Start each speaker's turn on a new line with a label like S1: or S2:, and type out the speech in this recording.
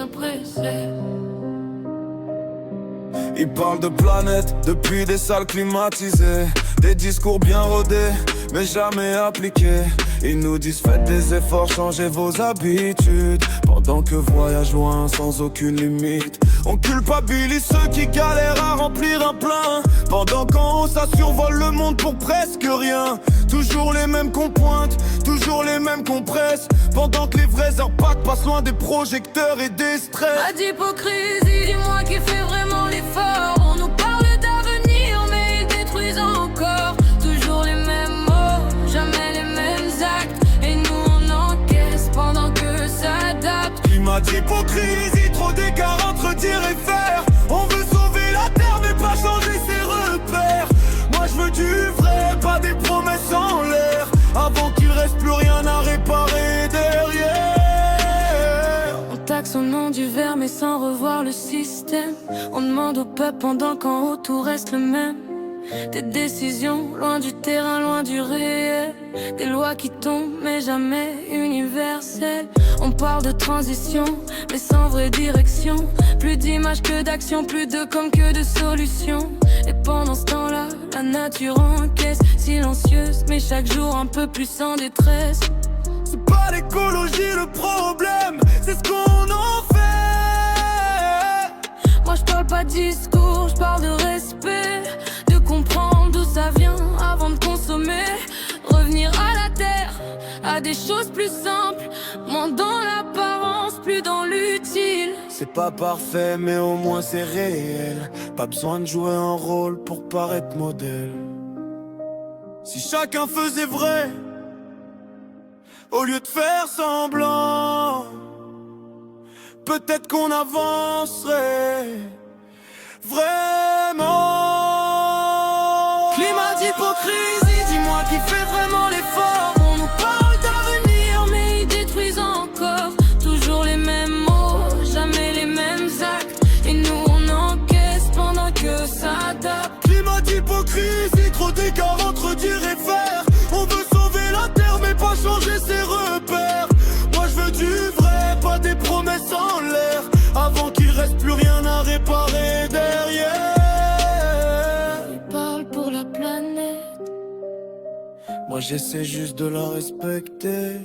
S1: pressés.
S2: Ils parlent de planète depuis des salles climatisées, des discours bien rodés mais jamais appliqués. Ils nous disent faites des efforts, changez vos habitudes, pendant que voyage loin sans aucune limite. On culpabilise ceux qui galèrent à remplir un plein, pendant qu'en haut ça survole le monde pour presque rien. Toujours les mêmes qu'on pointe, toujours les mêmes qu'on presse, pendant que les vrais impacts passent loin des projecteurs et des stress.
S1: Pas d'hypocrisie, dis-moi qui fait vraiment l'effort. On nous parle d'avenir mais ils détruisent encore. Toujours les mêmes mots, jamais les mêmes actes, et nous on encaisse pendant que ça adapte.
S2: Climat d'hypocrisie, trop d'écart entre dire et faire. On veut sauver la terre mais pas changer ses repères. Moi je veux du vrai, pas des promesses en l'air, avant qu'il reste plus rien à réparer derrière.
S1: On taxe au nom du verre mais sans revoir le système. On demande au peuple pendant qu'en haut tout reste le même. Des décisions loin du terrain, loin du réel. Des lois qui tombent mais jamais universelles. On parle de transition mais sans vraie direction. Plus d'images que d'action, plus de com que de solutions. Et pendant ce temps-là, la nature encaisse, silencieuse mais chaque jour un peu plus en détresse.
S2: C'est pas l'écologie le problème, c'est ce qu'on en fait.
S1: Moi je parle pas de discours, je parle de respect, de comprendre d'où ça vient avant de consommer. Revenir à la terre, à des choses plus simples, moins dans l'apparence, plus dans l'utile.
S2: C'est pas parfait mais au moins c'est réel. Pas besoin de jouer un rôle pour paraître modèle. Si chacun faisait vrai au lieu de faire semblant, peut-être qu'on avancerait vraiment. Climat d'hypocrisie, dis-moi qui fait vraiment l'effort.
S1: On nous parle d'avenir mais ils détruisent encore. Toujours les mêmes mots, jamais les mêmes actes, et nous on encaisse pendant que ça adapte.
S2: Climat d'hypocrisie, trop d'écart entre dire et faire. On veut sauver la terre mais pas changer ses repères. Moi je veux du vrai, pas des promesses en l'air, avant qu'il reste plus rien à réparer derrière.
S1: Ils parlent pour la planète.
S2: Moi j'essaie juste de la respecter.